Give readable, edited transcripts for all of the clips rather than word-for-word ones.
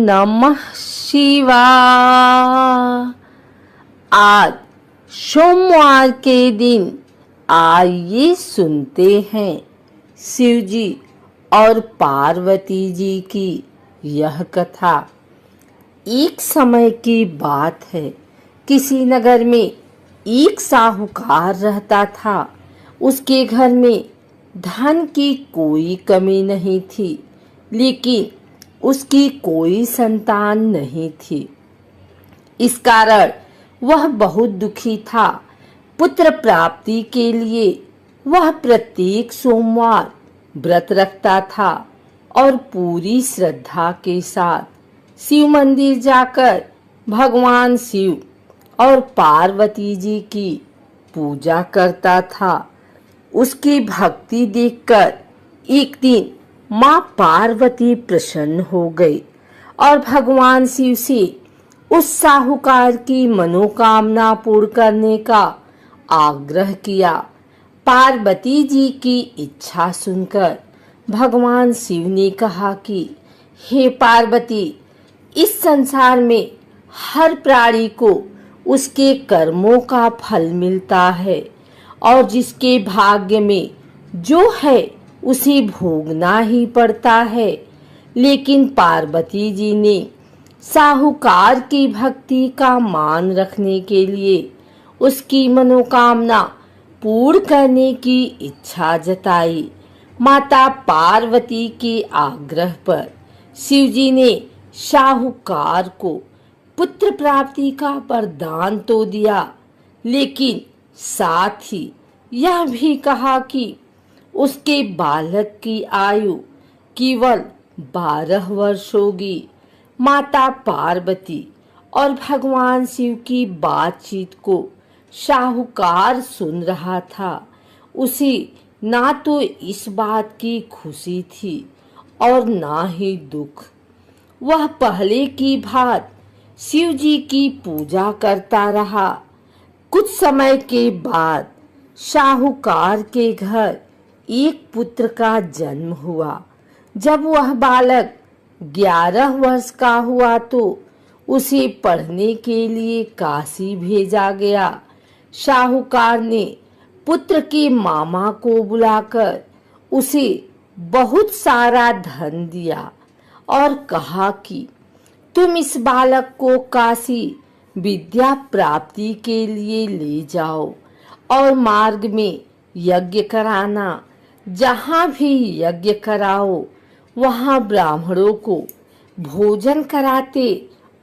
नमः शिवाय। आज सोमवार के दिन आइए सुनते हैं शिव जी और पार्वती जी की यह कथा। एक समय की बात है, किसी नगर में एक साहूकार रहता था। उसके घर में धन की कोई कमी नहीं थी, लेकिन उसकी कोई संतान नहीं थी। इस कारण वह बहुत दुखी था। पुत्र प्राप्ति के लिए वह प्रत्येक सोमवार व्रत रखता था और पूरी श्रद्धा के साथ शिव मंदिर जाकर भगवान शिव और पार्वती जी की पूजा करता था। उसकी भक्ति देखकर एक दिन माँ पार्वती प्रसन्न हो गई और भगवान शिव से उस साहूकार की मनोकामना पूर्ण करने का आग्रह किया। पार्वती जी की इच्छा सुनकर भगवान शिव ने कहा कि हे पार्वती, इस संसार में हर प्राणी को उसके कर्मों का फल मिलता है और जिसके भाग्य में जो है उसे भोगना ही पड़ता है। लेकिन पार्वती जी ने साहूकार की भक्ति का मान रखने के लिए उसकी मनोकामना पूर्ण करने की इच्छा जताई। माता पार्वती के आग्रह पर शिव जी ने साहूकार को पुत्र प्राप्ति का वरदान तो दिया, लेकिन साथ ही यह भी कहा कि उसके बालक की आयु केवल 12 वर्ष होगी। माता पार्वती और भगवान शिव की बातचीत को साहूकार सुन रहा था। उसे ना तो इस बात की खुशी थी और ना ही दुख। वह पहले की भांति शिव जी की पूजा करता रहा। कुछ समय के बाद साहूकार के घर एक पुत्र का जन्म हुआ। जब वह बालक 11 वर्ष का हुआ तो उसे पढ़ने के लिए काशी भेजा गया। साहूकार ने पुत्र के मामा को बुलाकर उसे बहुत सारा धन दिया और कहा कि तुम इस बालक को काशी विद्या प्राप्ति के लिए ले जाओ और मार्ग में यज्ञ कराना। जहाँ भी यज्ञ कराओ वहाँ ब्राह्मणों को भोजन कराते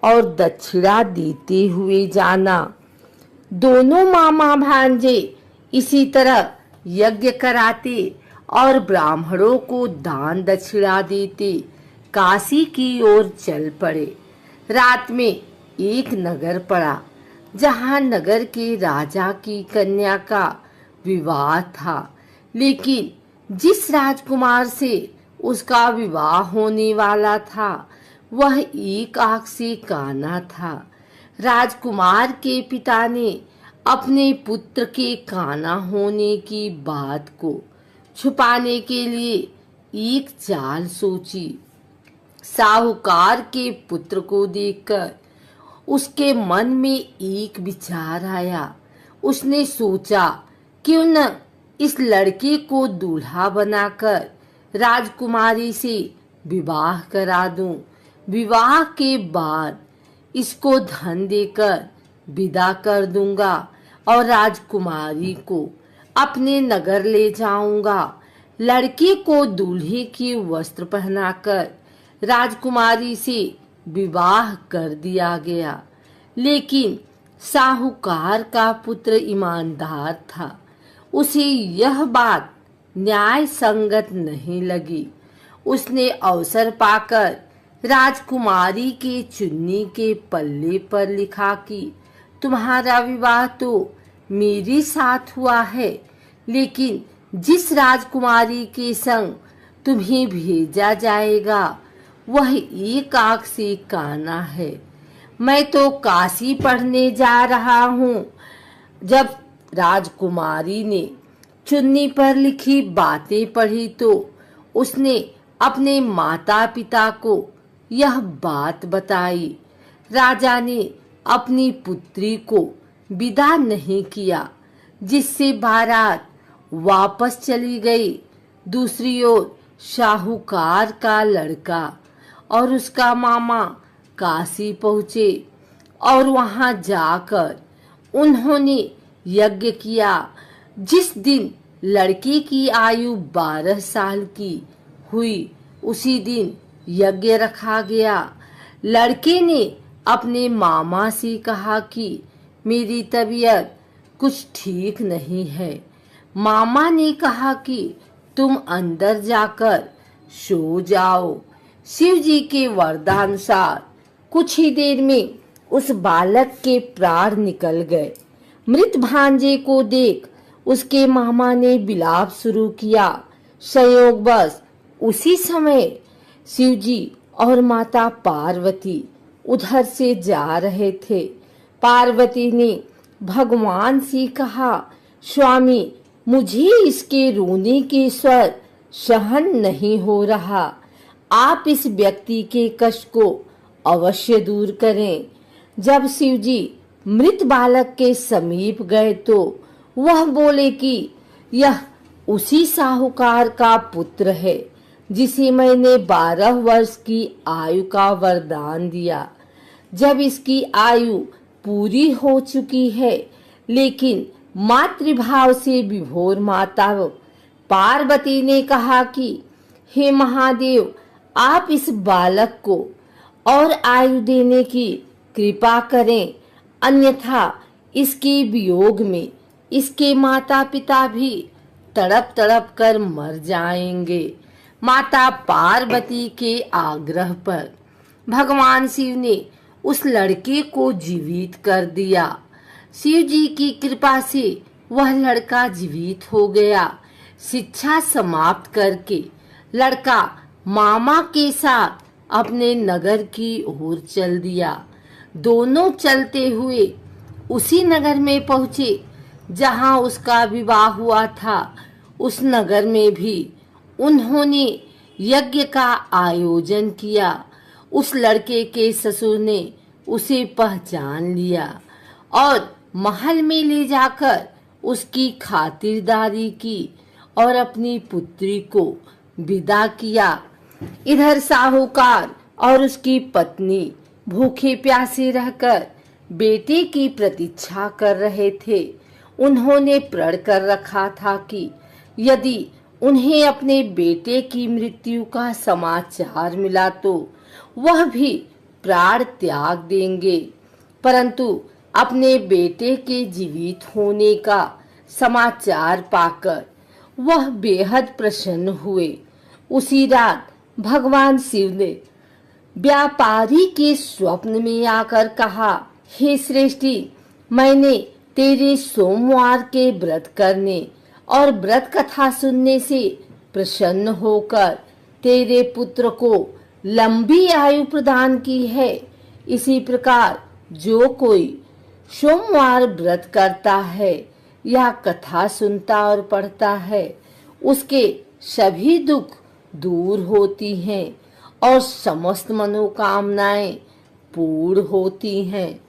और दक्षिणा देते हुए जाना। दोनों मामा भांजे इसी तरह यज्ञ कराते और ब्राह्मणों को दान दक्षिणा देते काशी की ओर चल पड़े। रात में एक नगर पड़ा, जहाँ नगर के राजा की कन्या का विवाह था, लेकिन जिस राजकुमार से उसका विवाह होने वाला था वह एक आंख से काना था। राजकुमार के पिता ने अपने पुत्र के काना होने की बात को छुपाने के लिए एक चाल सोची। साहूकार के पुत्र को देखकर उसके मन में एक विचार आया। उसने सोचा, क्यों न इस लड़के को दूल्हा बनाकर राजकुमारी से विवाह करा दूं। विवाह के बाद इसको धन देकर विदा कर दूंगा और राजकुमारी को अपने नगर ले जाऊंगा। लड़के को दूल्हे के वस्त्र पहनाकर राजकुमारी से विवाह कर दिया गया। लेकिन साहूकार का पुत्र ईमानदार था। उसे यह बात न्याय संगत नहीं लगी। उसने अवसर पाकर राजकुमारी के चुन्नी के पल्ले पर लिखा कि तुम्हारा विवाह तो मेरे साथ हुआ है, लेकिन जिस राजकुमारी के संग तुम्हें भेजा जाएगा वह एक आंख से काना है। मैं तो काशी पढ़ने जा रहा हूँ। जब राजकुमारी ने चुन्नी पर लिखी बातें पढ़ी तो उसने अपने माता पिता को यह बात बताई। राजा ने अपनी पुत्री को विदा नहीं किया, जिससे बारात वापस चली गई। दूसरी ओर साहूकार का लड़का और उसका मामा काशी पहुँचे और वहां जाकर उन्होंने यज्ञ किया। जिस दिन लड़के की आयु 12 साल की हुई, उसी दिन यज्ञ रखा गया। लड़के ने अपने मामा से कहा कि मेरी तबीयत कुछ ठीक नहीं है। मामा ने कहा कि तुम अंदर जाकर सो जाओ। शिव जी के वरदानुसार कुछ ही देर में उस बालक के प्राण निकल गए। मृत भांजे को देख उसके मामा ने विलाप शुरू किया। संयोगवश उसी समय शिव जी और माता पार्वती उधर से जा रहे थे। पार्वती ने भगवान से कहा, स्वामी, मुझे इसके रोने के स्वर सहन नहीं हो रहा। आप इस व्यक्ति के कष्ट को अवश्य दूर करें। जब शिव जी मृत बालक के समीप गए तो वह बोले कि यह उसी साहूकार का पुत्र है जिसे मैंने 12 वर्ष की आयु का वरदान दिया। जब इसकी आयु पूरी हो चुकी है, लेकिन मातृभाव से विभोर माता पार्वती ने कहा कि हे महादेव, आप इस बालक को और आयु देने की कृपा करें, अन्यथा इसके वियोग में इसके माता पिता भी तड़प तड़प कर मर जाएंगे। माता पार्वती के आग्रह पर भगवान शिव ने उस लड़के को जीवित कर दिया। शिव जी की कृपा से वह लड़का जीवित हो गया। शिक्षा समाप्त करके लड़का मामा के साथ अपने नगर की ओर चल दिया। दोनों चलते हुए उसी नगर में पहुंचे जहां उसका विवाह हुआ था। उस नगर में भी उन्होंने यज्ञ का आयोजन किया। उस लड़के के ससुर ने उसे पहचान लिया और महल में ले जाकर उसकी खातिरदारी की और अपनी पुत्री को विदा किया। इधर साहूकार और उसकी पत्नी भूखे प्यासे रहकर बेटे की प्रतीक्षा कर रहे थे। उन्होंने प्रण कर रखा था कि यदि उन्हें अपने बेटे की मृत्यु का समाचार मिला तो वह भी प्राण त्याग देंगे। परंतु अपने बेटे के जीवित होने का समाचार पाकर वह बेहद प्रसन्न हुए। उसी रात भगवान शिव ने व्यापारी के स्वप्न में आकर कहा, हे श्रेष्ठी, मैंने तेरे सोमवार के व्रत करने और व्रत कथा सुनने से प्रसन्न होकर तेरे पुत्र को लंबी आयु प्रदान की है। इसी प्रकार जो कोई सोमवार व्रत करता है या कथा सुनता और पढ़ता है, उसके सभी दुख दूर होती हैं और समस्त मनोकामनाएं पूर्ण होती हैं।